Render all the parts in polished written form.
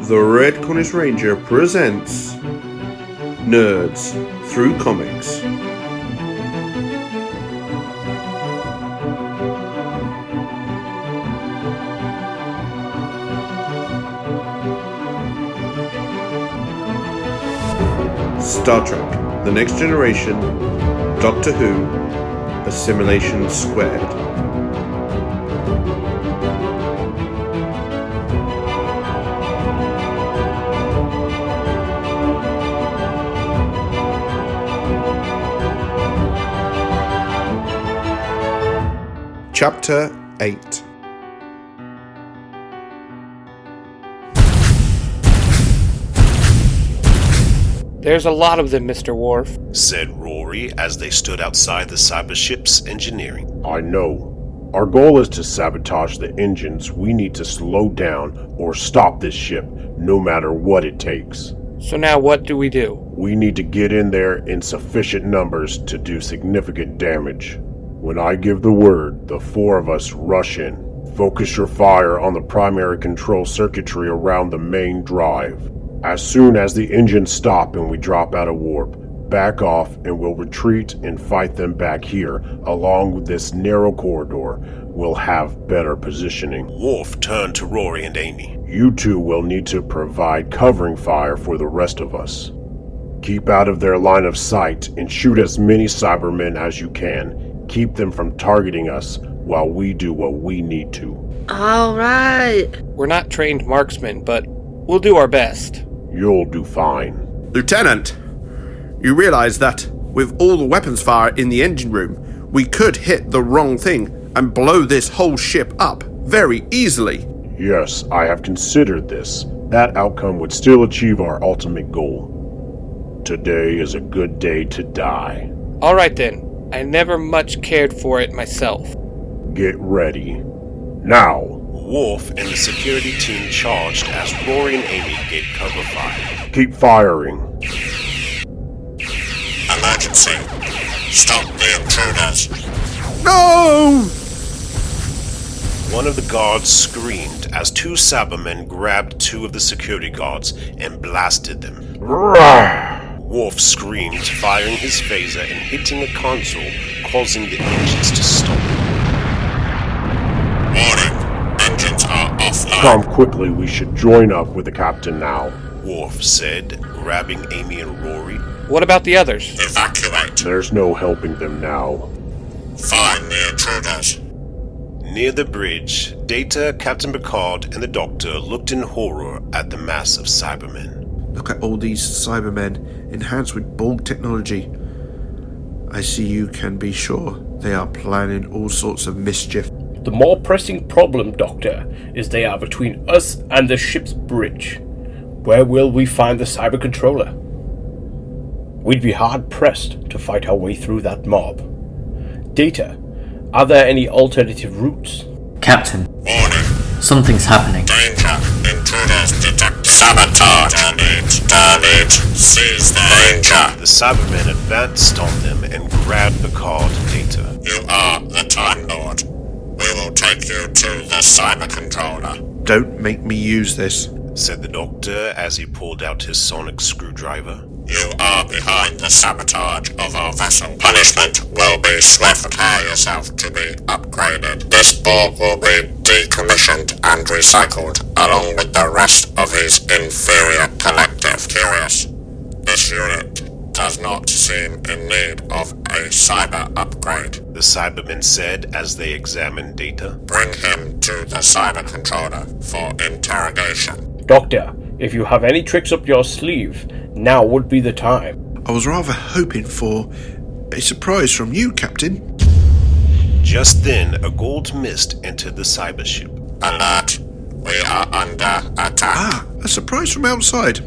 The Red Cornish Ranger presents Nerds Through Comics. Star Trek, The Next Generation, Doctor Who, Assimilation². Chapter 8. There's a lot of them, Mr. Worf, said Rory as they stood outside the cybership's engineering. I know. Our goal is to sabotage the engines. We need to slow down or stop this ship, no matter what it takes. So now what do? We need to get in there in sufficient numbers to do significant damage. When I give the word, the four of us rush in. Focus your fire on the primary control circuitry around the main drive. As soon as the engines stop and we drop out of warp, back off and we'll retreat and fight them back here, along this narrow corridor. We'll have better positioning. Worf turned to Rory and Amy. You two will need to provide covering fire for the rest of us. Keep out of their line of sight and shoot as many Cybermen as you can. Keep them from targeting us while we do what we need to. All right. We're not trained marksmen, but we'll do our best. You'll do fine. Lieutenant, you realize that with all the weapons fire in the engine room, we could hit the wrong thing and blow this whole ship up very easily. Yes, I have considered this. That outcome would still achieve our ultimate goal. Today is a good day to die. All right then. I never much cared for it myself. Get ready. Now! Worf and the security team charged as Rory and Amy gave cover fire. Keep firing. Emergency. Stop the intruders. No! One of the guards screamed as two Cybermen grabbed two of the security guards and blasted them. Worf screamed, firing his phaser and hitting a console, causing the engines to stop. Warning, engines are offline. Come quickly, we should join up with the captain now. Worf said, grabbing Amy and Rory. What about the others? Evacuate. There's no helping them now. Find the intruders. Near the bridge, Data, Captain Picard, and the Doctor looked in horror at the mass of Cybermen. Look at all these Cybermen enhanced with Borg technology. I see you can be sure they are planning all sorts of mischief. The more pressing problem, Doctor, is they are between us and the ship's bridge. Where will we find the cyber controller? We'd be hard-pressed to fight our way through that mob. Data, are there any alternative routes? Captain, Warning. something's happening. Danger. Intruders detect. Sabotage. Damage. Seize the danger. The Cybermen advanced on them and grabbed Picard and Data. You are the Time Lord. We will take you to the cyber controller. Don't make me use this, said the Doctor as he pulled out his sonic screwdriver. You are behind the sabotage of our vessel. Punishment will be swift. Prepare yourself to be upgraded. This Borg will be decommissioned and recycled, along with the rest of his inferior collective. Curious, this unit does not seem in need of a cyber upgrade. The Cybermen said as they examined Data. Bring him to the cyber controller for interrogation. Doctor, if you have any tricks up your sleeve, now would be the time. I was rather hoping for a surprise from you, Captain. Just then, a gold mist entered the cybership. Alert! We are under attack. A surprise from outside.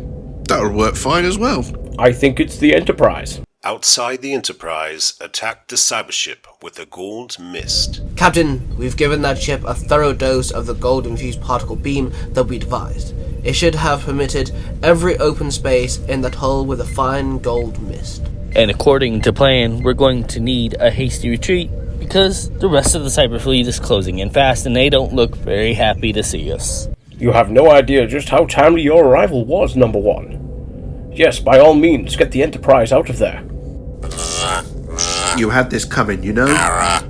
That'll work fine as well. I think it's the Enterprise. Outside the Enterprise attacked the cybership with a gold mist. Captain, we've given that ship a thorough dose of the gold-infused particle beam that we devised. It should have permitted every open space in that hull with a fine gold mist. And according to plan, we're going to need a hasty retreat because the rest of the cyber fleet is closing in fast and they don't look very happy to see us. You have no idea just how timely your arrival was, number one. Yes, by all means, get the Enterprise out of there. You had this coming, you know? Error,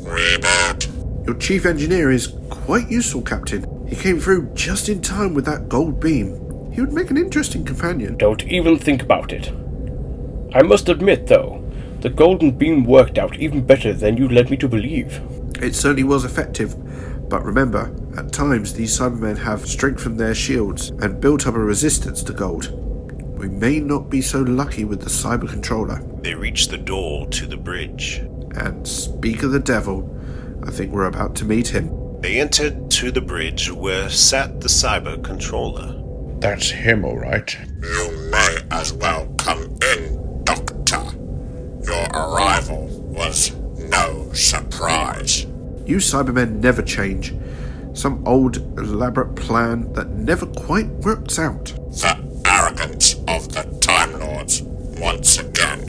reboot. Your chief engineer is quite useful, Captain. He came through just in time with that gold beam. He would make an interesting companion. Don't even think about it. I must admit, though, the golden beam worked out even better than you led me to believe. It certainly was effective, but remember, at times these Cybermen have strengthened their shields and built up a resistance to gold. We may not be so lucky with the cyber controller. They reach the door to the bridge. And speak of the devil, I think we're about to meet him. They entered to the bridge where sat the cyber controller. That's him, all right. You may as well come in, Doctor. Your arrival was no surprise. You Cybermen never change. Some old, elaborate plan that never quite works out. The arrogance of the Time Lords. Once again,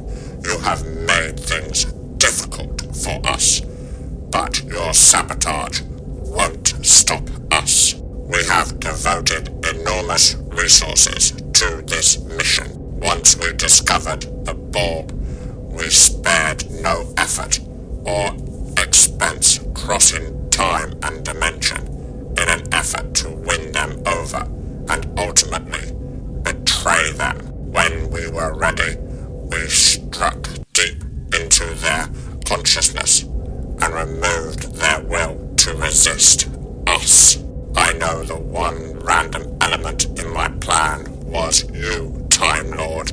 you have made things difficult for us. But your sabotage won't stop us. We have devoted enormous resources to this mission. Once we discovered the Borg, we spared no effort or expense crossing time and dimension in an effort to win them over and ultimately betray them. When we were ready, we struck deep into their consciousness and removed their will to resist us. I know the one random element in my plan was you, Time Lord.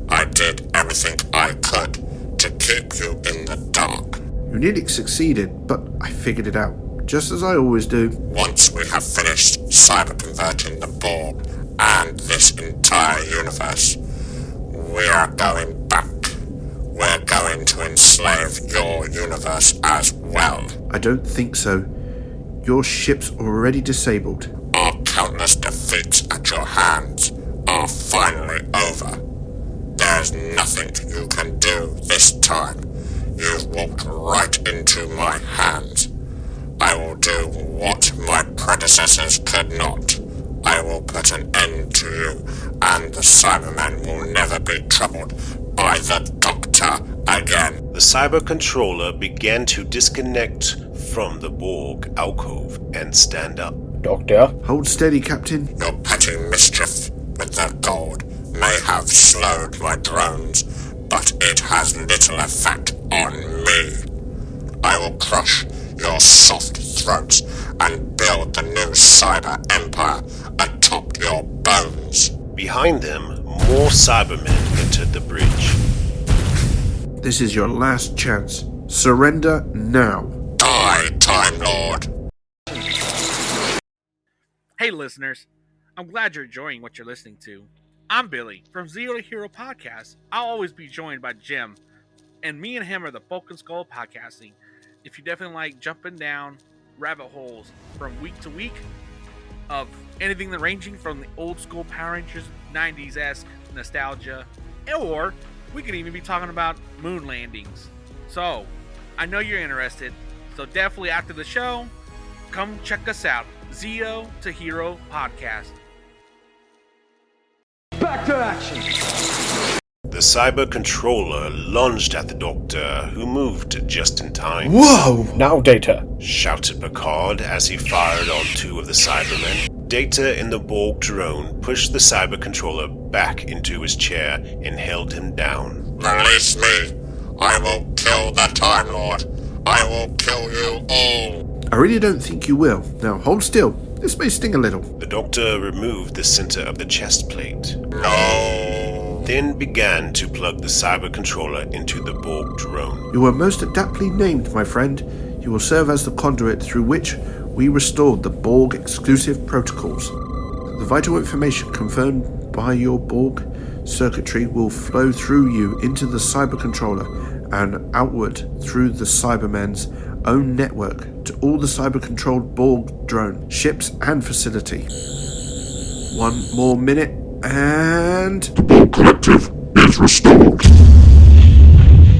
I did everything I could to keep you in the dark. You nearly succeeded, but I figured it out, just as I always do. Once we have finished cyber-converting the Borg and this entire universe, we are going back. We're going to enslave your universe as well. I don't think so. Your ship's already disabled. Our countless defeats at your hands are finally over. There's nothing you can do this time. You've walked right into my hands. I will do what my predecessors could not. I will put an end to you, and the Cybermen will never be troubled by the Doctor again. The cyber controller began to disconnect from the Borg alcove and stand up. Doctor? Hold steady, Captain. Your petty mischief with the gold may have slowed my drones, but it has little effect on me. I will crush your soft throats and build the new cyber empire atop your bones. Behind them, more Cybermen entered the bridge. This is your last chance. Surrender now. Die, Time Lord. Hey listeners, I'm glad you're enjoying what you're listening to. I'm Billy from Zero to Hero Podcast. I'll always be joined by Jim, and me and him are the Bulk and Skull Podcasting. If you definitely like jumping down rabbit holes from week to week of anything that ranging from the old school Power Rangers 90s-esque nostalgia, or we could even be talking about moon landings. So, I know you're interested, so definitely after the show, come check us out. Zero to Hero Podcast. Back to action! The cyber controller lunged at the Doctor, who moved just in time. Whoa! Now, Data. Shouted Picard as he fired on two of the Cybermen. Data in the Borg drone pushed the cyber controller back into his chair and held him down. Release me. I will kill the Time Lord. I will kill you all. I really don't think you will. Now hold still. This may sting a little. The Doctor removed the center of the chest plate. No. Then began to plug the cyber controller into the Borg drone. You were most adeptly named, my friend. You will serve as the conduit through which we restored the Borg exclusive protocols. The vital information confirmed by your Borg circuitry will flow through you into the cyber controller and outward through the Cybermen's own network to all the cyber-controlled Borg drone, ships and facility. One more minute and... The Borg collective is restored.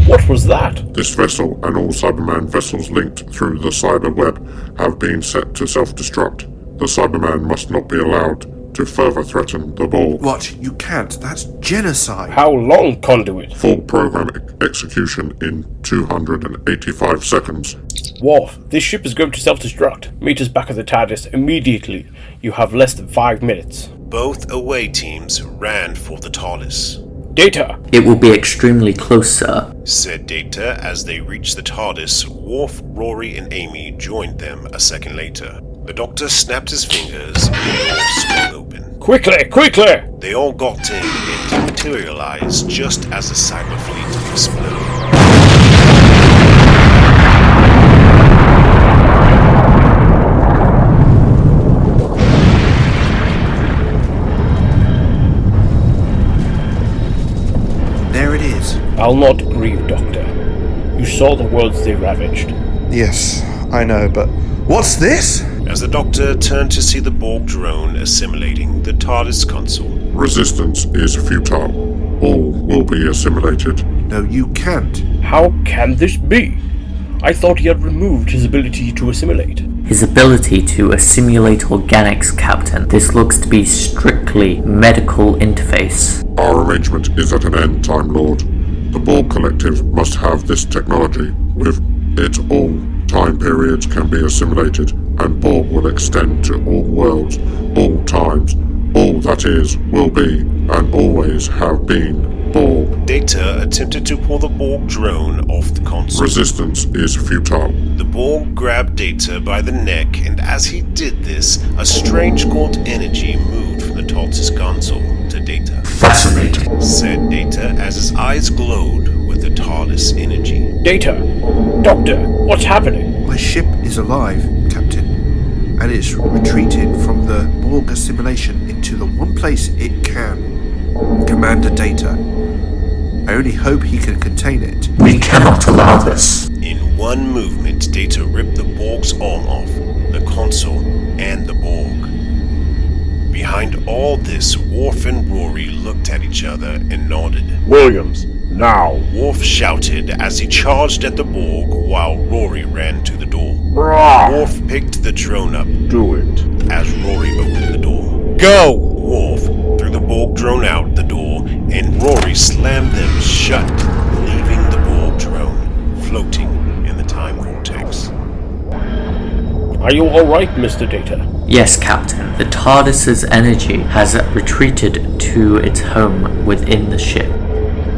What was that? This vessel and all Cyberman vessels linked through the cyber web have been set to self-destruct. The Cyberman must not be allowed to further threaten the Borg. What? You can't. That's genocide. How long, Conduit? Full program execution in 285 seconds. Worf, this ship is going to self-destruct. Meet us back at the TARDIS immediately. You have less than 5 minutes. Both away teams ran for the TARDIS. Data! It will be extremely close, sir. Said Data as they reached the TARDIS. Worf, Rory, and Amy joined them a second later. The Doctor snapped his fingers and the door swung open. Quickly, quickly! They all got in and dematerialized just as the cyber fleet exploded. There it is. I'll not grieve, Doctor. You saw the worlds they ravaged. Yes, I know, but what's this? As the Doctor turned to see the Borg drone assimilating the TARDIS console. Resistance is futile. All will be assimilated. No, you can't. How can this be? I thought he had removed his ability to assimilate. His ability to assimilate organics, Captain. This looks to be strictly medical interface. Our arrangement is at an end, Time Lord. The Borg Collective must have this technology. With it, all time periods can be assimilated, and Borg will extend to all worlds, all times. All that is, will be, and always have been Borg. Data attempted to pull the Borg drone off the console. Resistance is futile. The Borg grabbed Data by the neck, and as he did this, a strange gold energy moved from the TARDIS console to Data. Fascinating. Said Data as his eyes glowed with the TARDIS energy. Data! Doctor, what's happening? My ship is alive, Captain, and it's retreated from the Borg assimilation into the one place it can. Commander Data. I only hope he can contain it. We cannot allow this. In one movement, Data ripped the Borg's arm off, the console, and the Borg. Behind all this, Worf and Rory looked at each other and nodded. Williams, now. Worf shouted as he charged at the Borg while Rory ran to the door. Rah! Worf picked the drone up Do it. as Rory opened the door. Go! Worf threw the Borg drone out the door, and Rory slammed them shut, leaving the Borg drone floating in the time vortex. Are you alright, Mr. Data? Yes, Captain. The TARDIS's energy has retreated to its home within the ship.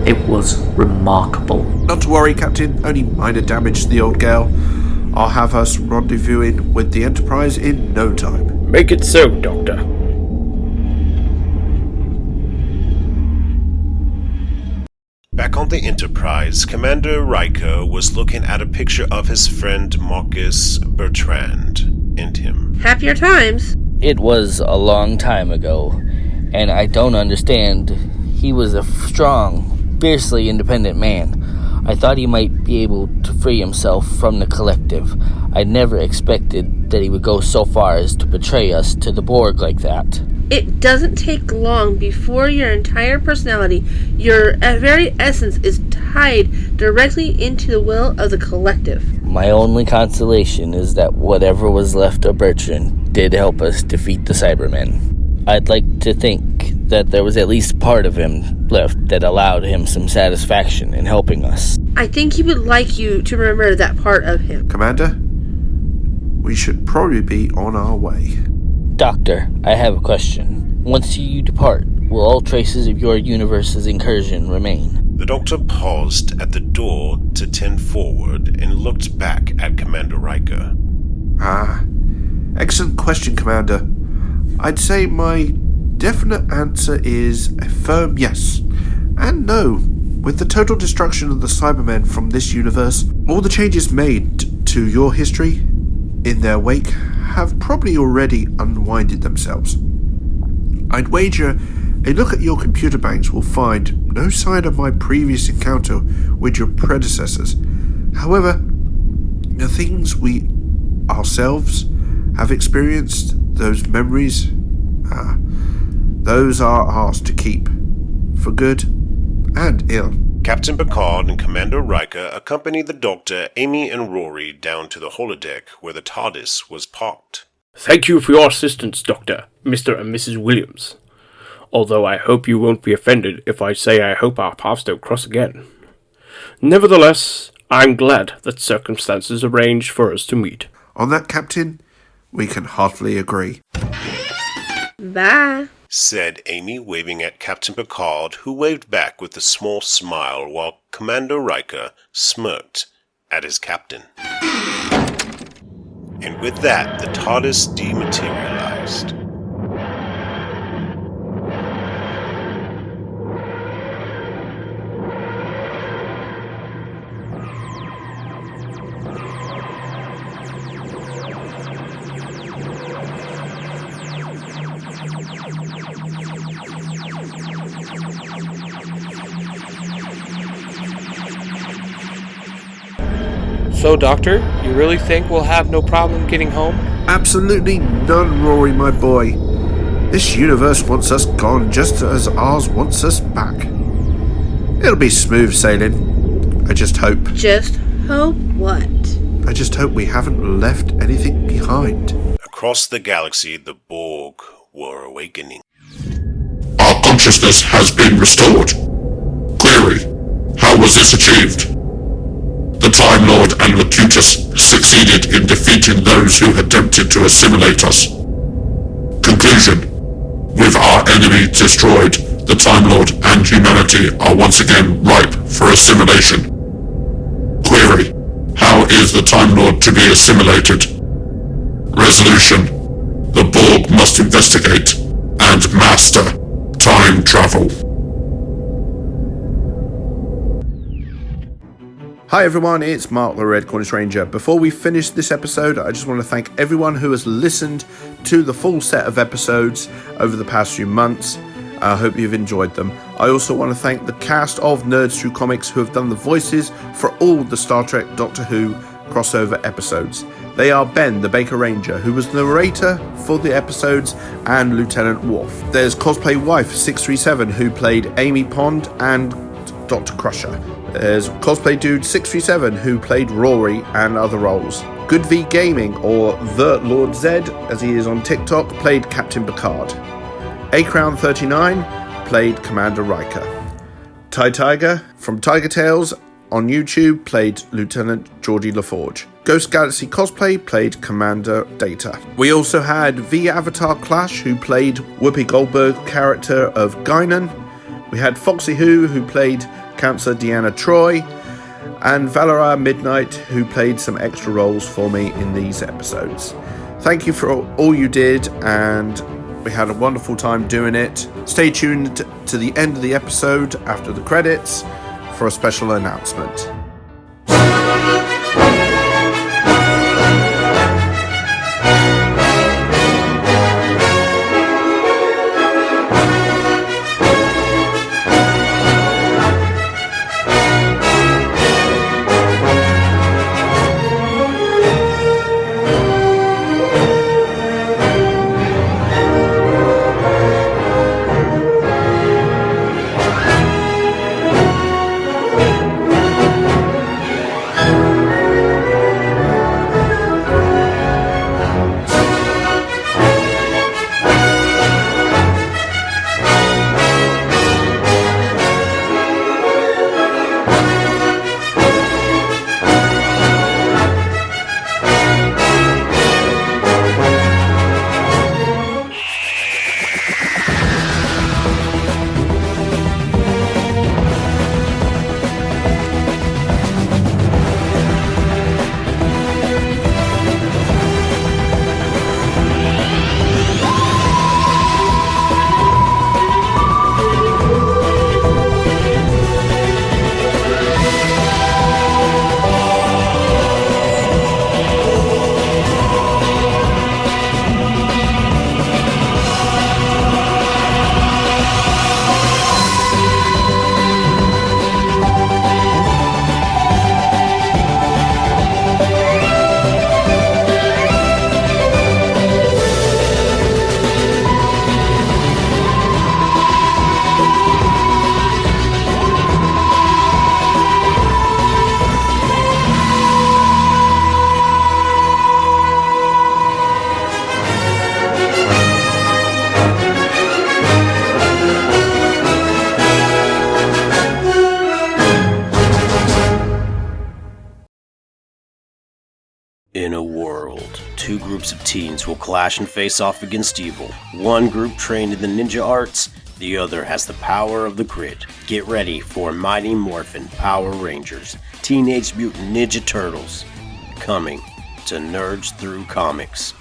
It was remarkable. Not to worry, Captain. Only minor damage to the old gal. I'll have us rendezvousing with the Enterprise in no time. Make it so, Doctor. Back on the Enterprise, Commander Riker was looking at a picture of his friend Marcus Bertrand and him. Happier times. It was a long time ago, and I don't understand. He was a strong, fiercely independent man. I thought he might be able to free himself from the collective. I never expected that he would go so far as to betray us to the Borg like that. It doesn't take long before your entire personality, your very essence, is tied directly into the will of the collective. My only consolation is that whatever was left of Bertrand did help us defeat the Cybermen. I'd like to think that there was at least part of him left that allowed him some satisfaction in helping us. I think he would like you to remember that part of him. Commander, we should probably be on our way. Doctor, I have a question. Once you depart, will all traces of your universe's incursion remain? The Doctor paused at the door to tend forward and looked back at Commander Riker. Excellent question, Commander. I'd say my definite answer is a firm yes and no. With the total destruction of the Cybermen from this universe, all the changes made to your history in their wake have probably already unwinded themselves. I'd wager a look at your computer banks will find no sign of my previous encounter with your predecessors. However, the things we ourselves have experienced, those memories, those are ours to keep, for good and ill. Captain Picard and Commander Riker accompanied the Doctor, Amy, and Rory down to the holodeck where the TARDIS was parked. Thank you for your assistance, Doctor, Mr. and Mrs. Williams. Although I hope you won't be offended if I say I hope our paths don't cross again. Nevertheless, I'm glad that circumstances arranged for us to meet. On that, Captain, we can heartily agree. Bye. Said Amy, waving at Captain Picard, who waved back with a small smile while Commander Riker smirked at his captain. And with that, the TARDIS dematerialized. So, Doctor, you really think we'll have no problem getting home? Absolutely none, Rory, my boy. This universe wants us gone just as ours wants us back. It'll be smooth sailing. I just hope. Just hope what? I just hope we haven't left anything behind. Across the galaxy, the Borg were awakening. Our consciousness has been restored. Query: how was this achieved? The Time Lord and Locutus succeeded in defeating those who attempted to assimilate us. Conclusion: with our enemy destroyed, the Time Lord and humanity are once again ripe for assimilation. Query: how is the Time Lord to be assimilated? Resolution: the Borg must investigate and master time travel. Hi everyone, it's Mark the Red Cornish Ranger. Before we finish this episode, I just want to thank everyone who has listened to the full set of episodes over the past few months. I hope you've enjoyed them. I also want to thank the cast of Nerds Through Comics who have done the voices for all the Star Trek Doctor Who crossover episodes. They are Ben, the Baker Ranger, who was the narrator for the episodes, and Lieutenant Worf. There's Cosplay Wife 637, who played Amy Pond and Dr. Crusher. There's Cosplay Dude 637, who played Rory and other roles. Good V Gaming, or The Lord Zed, as he is on TikTok, played Captain Picard. A-Crown39 played Commander Riker. Ty Tiger from Tiger Tales on YouTube played Lieutenant Geordi LaForge. Ghost Galaxy Cosplay played Commander Data. We also had V Avatar Clash, who played Whoopi Goldberg character of Guinan. We had Foxy who played Councillor Deanna Troy, and Valeria Midnight, who played some extra roles for me in these episodes. Thank you for all you did, and we had a wonderful time doing it. Stay tuned to the end of the episode after the credits for a special announcement. In a world, two groups of teens will clash and face off against evil. One group trained in the ninja arts, the other has the power of the grid. Get ready for Mighty Morphin Power Rangers, Teenage Mutant Ninja Turtles, coming to Nerds Through Comics.